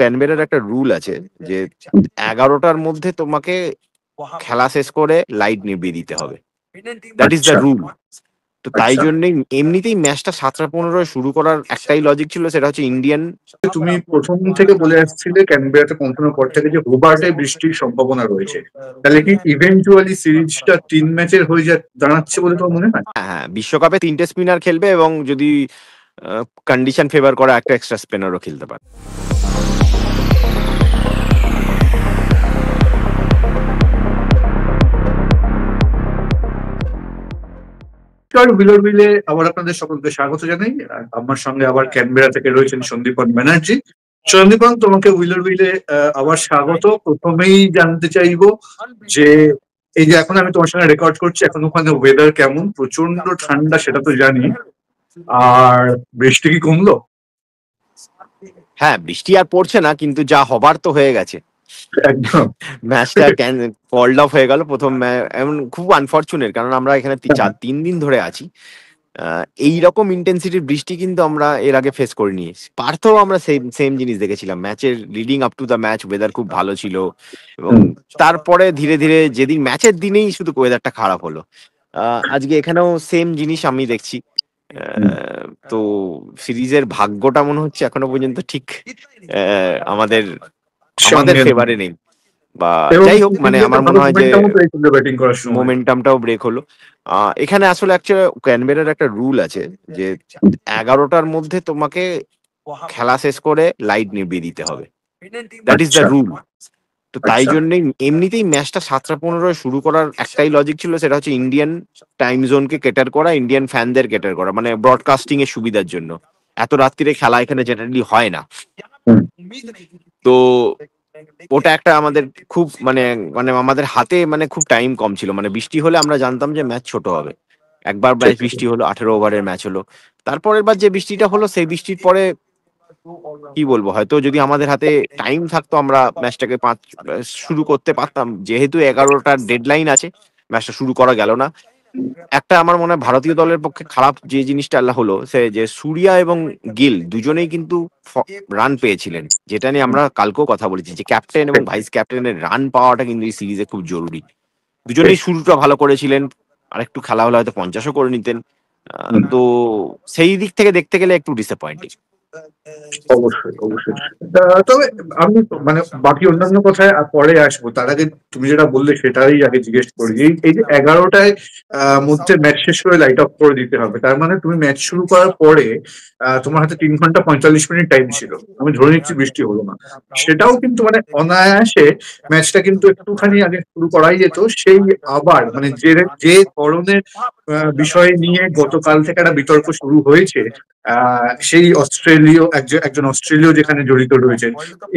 ক্যানবেরার একটা রুল আছে যে 11টার মধ্যে তোমাকে খেলা শেষ করে লাইট নিভিয়ে দিতে হবে। দ্যাট ইজ দ্য আচ্ছা রুল। তো তাই আচ্ছা জন্যই এমনিতেই ম্যাচটা 7টা 15 শুরু করার একটাই লজিক ছিল, সেটা হচ্ছে ইন্ডিয়ান। তুমি প্রথম থেকে বলে আসছিলে ক্যানবেরাতে পৌঁছানোর পর থেকে যে হোবার্টে বৃষ্টির সম্ভাবনা রয়েছে, তাহলে কি ইভেন্চুয়ালি সিরিজটা 3 ম্যাচের হয়ে দাঁড়াচ্ছে বলে তোমার মনে হয়? হ্যাঁ হ্যাঁ, বিশ্বকাপে 3টে স্পিনার খেলবে এবং যদি কন্ডিশন ফেভার করে একটা এক্সট্রা স্পিনারও খেলতে পারে। উইলার উইলে আবার আপনাদের সকলকে স্বাগত জানাই। আর আমার সঙ্গে আবার ক্যানবেরা থেকে রয়েছেন সন্দীপন ব্যানার্জি। সন্দীপন, তোমাকে উইলার উইলে আবার স্বাগত। প্রথমেই জানতে চাইবো যে এই যে এখন আমি তোমার সঙ্গে রেকর্ড করছি, এখন ওখানে ওয়েদার কেমন? প্রচন্ড ঠান্ডা সেটা তো জানি, আর বৃষ্টি কি কমলো? হ্যাঁ, বৃষ্টি আর পড়ছে না, কিন্তু যা হবার তো হয়ে গেছে। একদম। ম্যাচটা কল্ড অফ হয়ে গেল প্রথম এমন খুব আনফরচুনেট, কারণ আমরা এখানে 3 দিন ধরে আছি। এইরকম ইন্টেন্সিটির বৃষ্টি কিন্তু আমরা এর আগে ফেস করিনি। পার্থেও আমরা সেম জিনিস দেখেছিলাম। ম্যাচের leading up to the match weather খুব ভালো ছিল, এবং তারপরে ধীরে ধীরে যেদিন ম্যাচের দিনেই শুধু ওয়েদারটা খারাপ হলো। আজকে এখানেও সেম জিনিস আমি দেখছি। তো সিরিজের ভাগ্যটা মনে হচ্ছে এখনো পর্যন্ত ঠিক আমাদের আমাদের সঙ্গে ফেভারে নেই, বা এবং যাই হোক, মানে আমার মনে হয় যে ব্যাটিং করার সময় মোমেন্টামটাও ব্রেক হলো। এখানে আসলে অ্যাকচুয়ালি ক্যানবেরার একটা রুল আছে যে 11টার মধ্যে তোমাকে খেলা শেষ করে লাইট নিভিয়ে দিতে হবে। দ্যাট ইজ দ্য আচ্ছা রুল। তো তাই আচ্ছা জন্যই এমনিতেই ম্যাচটা 7টা 15 শুরু করার একটাই লজিক ছিল, সেটা হচ্ছে ইন্ডিয়ান টাইম জোনকে কেটার করা, ইন্ডিয়ান ফ্যানদের কেটার করা, মানে ব্রডকাস্টিং এর সুবিধার জন্য। এত রাত্রিরে খেলা এখানে জেনারেলি হয় না। হুম। তো ওটা একটা আমাদের খুব মানে মানে আমাদের হাতে মানে খুব টাইম কম ছিল। মানে বৃষ্টি হলে আমরা জানতাম যে ম্যাচ ছোট হবে। একবার ম্যাচ বৃষ্টি হলো, 18 ওভারের ম্যাচ হলো। তারপরের বার যে বৃষ্টিটা হলো, সেই বৃষ্টির পরে কি বলবো, হয়তো যদি আমাদের হাতে টাইম থাকতো আমরা ম্যাচটাকে শুরু করতে পারতাম। যেহেতু 11টার ডেডলাইন আছে, ম্যাচটা শুরু করা গেল না। একটা আমার মনে হয় ভারতীয় দলের পক্ষে খারাপ যে জিনিসটা হলো, সে যে সূর্যা এবং গিল দুজনেই কিন্তু রান পেয়েছিলেন, যেটা নিয়ে আমরা কালকেও কথা বলেছি যে ক্যাপ্টেন এবং ভাইস ক্যাপ্টেনের রান পাওয়াটা কিন্তু এই সিরিজে খুব জরুরি। দুজনেই শুরুটা ভালো করেছিলেন, আর একটু খেলা হলে হয়তো 50ও করে নিতেন। তো সেই দিক থেকে দেখতে গেলে একটু ডিসঅ্যাপয়েন্টিং। অবশ্যই অবশ্যই। তবে আমি মানে বাকি অন্যান্য কথায় পরে আসবো, তার আগে তুমি যেটা বললে সেটাই আগে জিজ্ঞেস করি। এই যে 11টায় মধ্যে ম্যাচ শেষ করে লাইট অফ করে দিতে হবে, তার মানে তুমি ম্যাচ শুরু করার পরে তোমার হাতে 3 ঘন্টা 45 মিনিট টাইম ছিল। আমি ধরে নিচ্ছি বৃষ্টি হলো না, সেটাও কিন্তু মানে অনায়াসে ম্যাচটা কিন্তু একটুখানি আগে শুরু করাই যেত। সেই আবার মানে যে ধরনের বিষয় নিয়ে গতকাল থেকে একটা বিতর্ক শুরু হয়েছে, সেই অস্ট্রেলীয় একজন অস্ট্রেলীয় যেখানে জড়িত রয়েছে,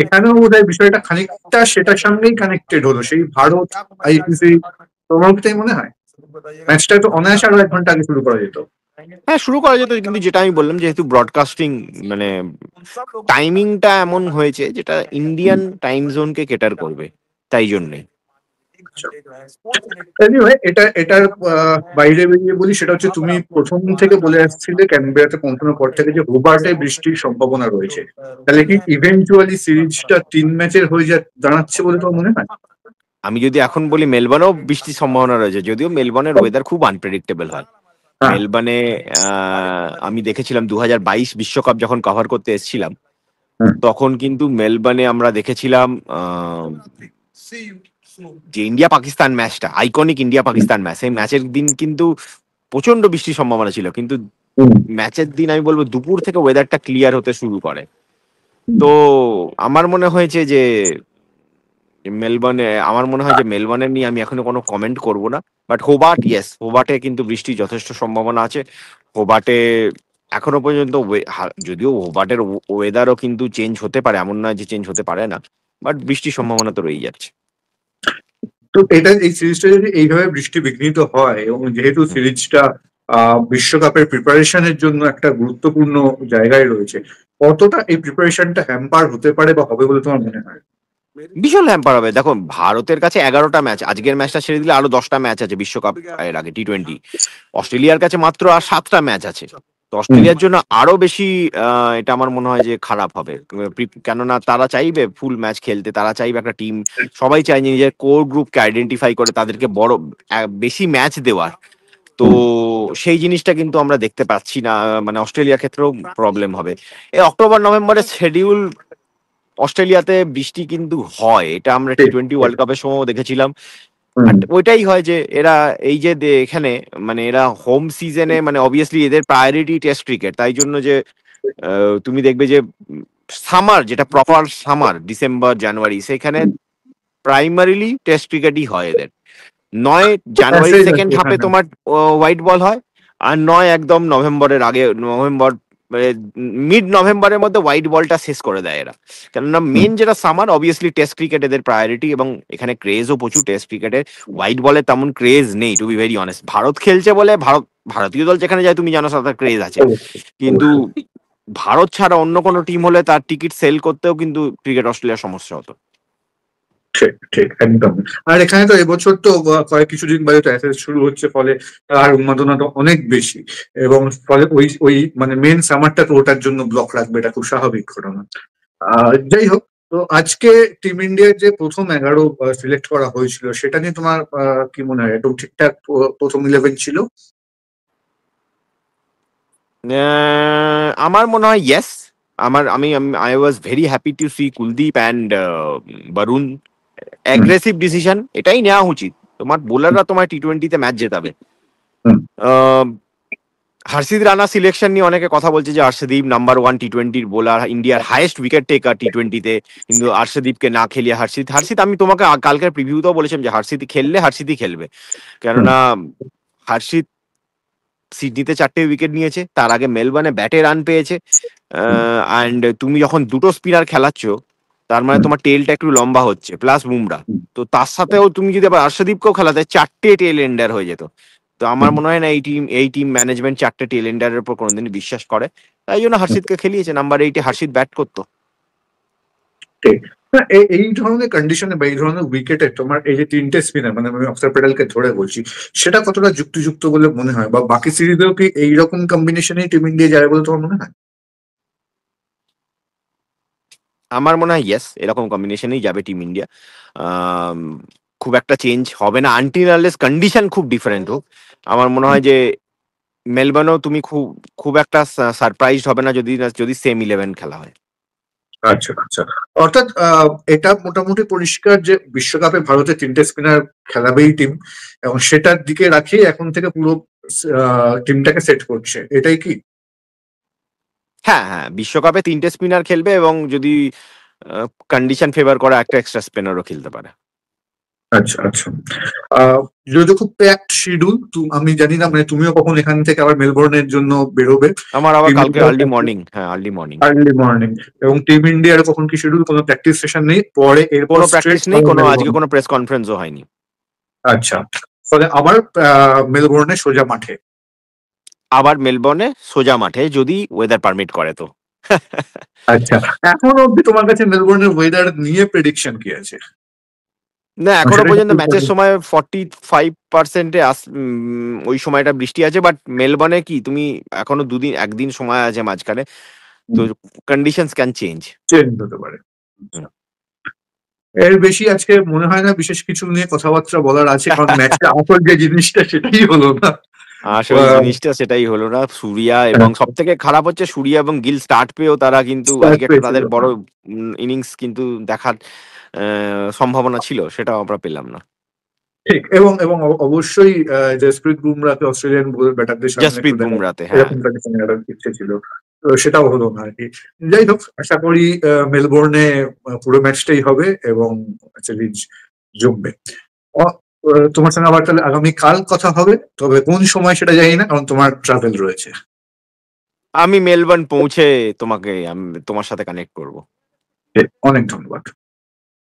এখানেও বোধহয় বিষয়টা খানিকটা সেটার সঙ্গেই কানেক্টেড হলো, সেই ভারত আইসিসি। তোমার কি তাই মনে হয়? ম্যাচটা তো অনায়াসে আরো 1 ঘন্টা আগে শুরু করা যেত। হ্যাঁ, শুরু করা যেত, কিন্তু যেটা আমি বললাম, যেহেতু ব্রডকাস্টিং মানে টাইমিংটা এমন হয়েছে যেটা ইন্ডিয়ান টাইম জোনকে কেটার করবে, তাই জন্যে। এনিওয়ে, এটার বাইরে বেরিয়ে বলি, সেটা হচ্ছে তুমি প্রথম থেকে বলে আসছিলে ক্যানবেরাতে পৌঁছানোর পর থেকে যে হোবার্টে বৃষ্টির সম্ভাবনা রয়েছে, তাহলে কি ইভেন্চুয়ালি সিরিজটা 3 ম্যাচের হয়ে দাঁড়াচ্ছে বলে তোমার মনে হয়? আমি যদি এখন বলি মেলবোর্নেও বৃষ্টির সম্ভাবনা রয়েছে, যদিও মেলবোর্নের ওয়েদার খুব আনপ্রেডিক্টেবল হয়। হ্যাঁ। মেলবোর্নে আমি দেখেছিলাম 2022 বিশ্বকাপ যখন কভার করতে এসেছিলাম, তখন কিন্তু মেলবোর্নে আমরা দেখেছিলাম যে ইন্ডিয়া পাকিস্তান ম্যাচটা, আইকনিক ইন্ডিয়া পাকিস্তান ম্যাচ, সেই ম্যাচের দিন কিন্তু প্রচন্ড বৃষ্টির সম্ভাবনা ছিল, কিন্তু ম্যাচের দিন আমি বলবো দুপুর থেকে ওয়েদারটা ক্লিয়ার হতে শুরু করে। তো আমার মনে হয়েছে যে মেলবোর্নে নিয়ে আমি এখনো কোনো কমেন্ট করব না। বাট হোবার্ট, ইয়েস, হোবার্টে কিন্তু বৃষ্টির যথেষ্ট সম্ভাবনা আছে। হোবার্টে এখনো পর্যন্ত যদিও হোবার্টের ওয়েদারও কিন্তু চেঞ্জ হতে পারে, এমন নয় যে চেঞ্জ হতে পারে না, বাট বৃষ্টির সম্ভাবনা তো রয়েই যাচ্ছে। তো এই সিরিজটা যদি এইভাবে বৃষ্টি বিঘ্নিত হয়, এবং যেহেতু সিরিজটা বিশ্বকাপের প্রিপারেশনের জন্য একটা গুরুত্বপূর্ণ জায়গায় রয়েছে, কতটা এই প্রিপারেশনটা হ্যাম্পার হতে পারে বা হবে বলে তোমার মনে হয়? ভীষণ হ্যাম্পার হবে। দেখো, ভারতের কাছে 11টা ম্যাচ, আজকের ম্যাচটা ছেড়ে দিলে আরো 10টা ম্যাচ আছে বিশ্বকাপ এর আগে T20। অস্ট্রেলিয়ার কাছে মাত্র আর 7টা ম্যাচ আছে। তো অস্ট্রেলিয়ার জন্য আরো বেশি এটা আমার মনে হয় যে খারাপ হবে। কেননা তারা চাইবে ফুল ম্যাচ খেলতে, তারা চাইবে একটা টিম, সবাই চায় যে নিজের কোর গ্রুপকে আইডেন্টিফাই করে তাদেরকে বড় বেশি ম্যাচ দেওয়ার। তো সেই জিনিসটা কিন্তু আমরা দেখতে পাচ্ছি না, মানে অস্ট্রেলিয়ার ক্ষেত্রেও প্রবলেম হবে। এই অক্টোবর নভেম্বরের শিডিউল অস্ট্রেলিয়াতে বৃষ্টি কিন্তু হয়, এটা আমরা ঠিক, T20 ঠিক। ওয়ার্ল্ড কাপের সময় দেখেছিলাম। হুম, আর ওইটাই হয় যে এরা এই যে এখানে মানে এরা হোম সিজনে মানে অবভিয়াসলি এদের প্রায়োরিটি টেস্ট ক্রিকেট, তাই জন্য যে তুমি দেখবে যে সামার, যেটা প্রপার সামার ডিসেম্বর জানুয়ারি, সেখানে প্রাইমারিলি টেস্ট ক্রিকেটই হয় এদের। নয় হ্যাঁ, জানুয়ারির সেই আর সেকেন্ড কি। হাফে হ্যাঁ, হ্যাঁ। তোমার হোয়াইট বল হয়, আর নয় একদম নভেম্বরের আগে, নভেম্বর মিড নভেম্বরের মধ্যে হোয়াইট বলটা শেষ করে দেয় এরা। কেননা হুম, মেন যেটা সামার, অবভিয়াসলি টেস্ট ক্রিকেট এদের প্রায়োরিটি, এবং এখানে ক্রেজও প্রচুর টেস্ট ক্রিকেটে। হোয়াইট বলে তেমন ক্রেজ নেই, to be very honest. Bharat খেলছে বলে, ভারতীয় দল যেখানে যায় তুমি জানো তার ক্রেজ আছে, অবশ্যই, কিন্তু অবশ্যই। ভারত ছাড়া অন্য কোনো টিম হলে তার টিকিট সেল করতেও কিন্তু ক্রিকেট অস্ট্রেলিয়ার সমস্যা হতো। ঠিক, ঠিক, একদম। আর এখানে তো এবছর তো কয়েক কিছুদিন বাদে তো অ্যাসেস শুরু হচ্ছে, ফলে আর উন্মাদনাটা অনেক বেশি, এবং ফলে ওই ওই মানে মেন সামারটা তো ওটার জন্য ব্লক রাখবে, এটা খুব স্বাভাবিক ঘটনা। যাই হোক, তো আজকে টিম ইন্ডিয়ার যে প্রথম 11 সিলেক্ট করা হয়েছিল, সেটা নিয়ে তোমার কি মনে হয়? একদম ঠিকঠাক প্রথম 11 ছিল? আমার মনে হয় ইয়েস। আমি I was very happy to see Kuldeep and Varun. হুম, অ্যাগ্রেসিভ ডিসিশন, এটাই নেওয়া উচিত। তোমার বোলাররা তোমার T20-তে ম্যাচ জেতাবে। হুম, আহ, হর্ষিত রানা সিলেকশন নিয়ে অনেকে কথা বলছে যে হর্ষদীপ নাম্বার 1 T20-র বোলার, ইন্ডিয়ার হাইয়েস্ট উইকেট টেকার T20-তে, কিন্তু হর্ষদীপকে না খেলিয়ে হর্ষিত আমি তোমাকে কালকের প্রিভিউতেও বলেছিলাম যে হর্ষিতই খেলবে। হুম, কেননা হর্ষিত সিডনিতে 4টে উইকেট নিয়েছে, তার আগে মেলবোর্নে ব্যাটে রান পেয়েছে। হুম, অ্যান্ড তুমি যখন দুটো স্পিনার খেলাচ্ছ, তার মানে হুম, তোমার টেলটা একটু লম্বা হচ্ছে, প্লাস বুমরা। হুম, তো তার সাথেও তুমি যদি আবার হর্ষদীপকেও খেলাতে, 4টে টেল এন্ডার হয়ে যেত। তো আমার হুম, মনে হয় না এই টিম ম্যানেজমেন্ট 4টে টেল এন্ডারের উপর কোনোদিনই বিশ্বাস করে। তাই জন্য হুম, হর্ষিতকে খেলিয়েছে। নাম্বার 8-এ হর্ষিত ব্যাট করতো। ঠিক। না, এই ধরনের কন্ডিশনে বা এই ধরনের উইকেটে তোমার এই যে তিনটে স্পিনার, মানে আমি অক্সর প্যাটেলকে ধরে বলছি, সেটা কতটা যুক্তিযুক্ত বলে মনে হয়? বা বাকি সিরিজেও কি এইরকম কম্বিনেশনেই টিম ইন্ডিয়া যাবে বলে তোমার মনে হয়? আমার মনে হয় ইয়েস, এরকম কম্বিনেশনেই যাবে টিম ইন্ডিয়া। খুব একটা চেঞ্জ হবে না আনটিল আনলেস কন্ডিশন খুব ডিফারেন্ট হোক। আমার মনে হয় যে মেলবোর্নেও তুমি খুব খুব একটা সারপ্রাইজড হবে না যদি সেম 11 খেলা হয়। আচ্ছা, আচ্ছা। অর্থাৎ এটা মোটামুটি পরিষ্কার যে বিশ্বকাপে ভারতের তিনটে স্পিনার খেলাবেই টিম, এবং সেটার দিকে রাখি এখন থেকে পুরো টিমটাকে সেট করছে, এটাই কি? হ্যাঁ, হ্যাঁ, বিশ্বকাপে 3টে স্পিনার খেলবে, এবং যদি কন্ডিশন ফেভার করে একটা এক্সট্রা স্পিনারও খেলতে পারে। আচ্ছা, আচ্ছা। আহ যেহেতু খুব প্যাকড শিডিউল, আমি জানি না মানে তুমিও কখন এখান থেকে আবার মেলবোর্নের জন্য বেরোবে? আমার আবার টিম কালকে ইন্ডিয়ার আর্লি মর্নিং, হ্যাঁ আর্লি মর্নিং। Early morning. এবং টিম ইন্ডিয়ার কখন কি শিডিউল? কোনো প্র্যাকটিস সেশন নেই, পরে এরপর কোনো স্ট্রেট প্র্যাকটিস নেই, আজকে মেলবোর্ন? কোনো প্রেস কনফারেন্সও হয়নি। আচ্ছা, ফলে আবার মেলবোর্নে সোজা মাঠে। আবার মেলবোর্নে সোজা মাঠে, যদি ওয়েদার পারমিট করে তো। আচ্ছা, এখন অব্দি তোমার কাছে মেলবোর্নের ওয়েদার নিয়ে প্রেডিকশন কি আছে? না, এখনো সেটা পর্যন্ত একটু ম্যাচের সময় 45%-এ ওই সময়টা বৃষ্টি আছে, বাট মেলবোর্নে কি তুমি এখনো একদিন সময় আছে মাঝখানে, তো কন্ডিশনস ক্যান চেঞ্জ। চেঞ্জ হতে পারে। আচ্ছা। এর বেশি আজকে মনে হয় না বিশেষ কিছু নিয়ে কথাবার্তা বলার আছে, কারণ ম্যাচটা আসল যে জিনিসটা সেটাই হলো না। আসল জিনিসটা সেটাই হলো না। সুরিয়া, এবং সব থেকে খারাপ হচ্ছে সুরিয়া এবং গিল স্টার্ট পেয়েও তারা কিন্তু স্টার্ট আজকে একটা পেয়েছিল। তাদের বড় ইনিংস কিন্তু দেখার সম্ভাবনা ছিল, সেটাও আমরা পেলাম না। ঠিক, এবং অবশ্যই জসপ্রীত বুমরাহকে অস্ট্রেলিয়ান ব্যাটারদের সামনে একটু জসপ্রীত দেখা, বুমরাতে, হ্যাঁ। এরকম তাকে সামনে দেখার ইচ্ছে ছিল। তো সেটাও হলো না আর কি। যাই হোক, আশা করি মেলবোর্নে পুরো ম্যাচটাই হবে এবং সিরিজ জমবে। অ- তোমার সঙ্গে আবার তাহলে আগামী কাল কথা হবে, তবে কোন সময় সেটা জানি না, কারণ তোমার ট্রাভেল রয়েছে। আমি মেলবোর্ন পৌঁছে তোমার সাথে কানেক্ট করব। অনেক ধন্যবাদ।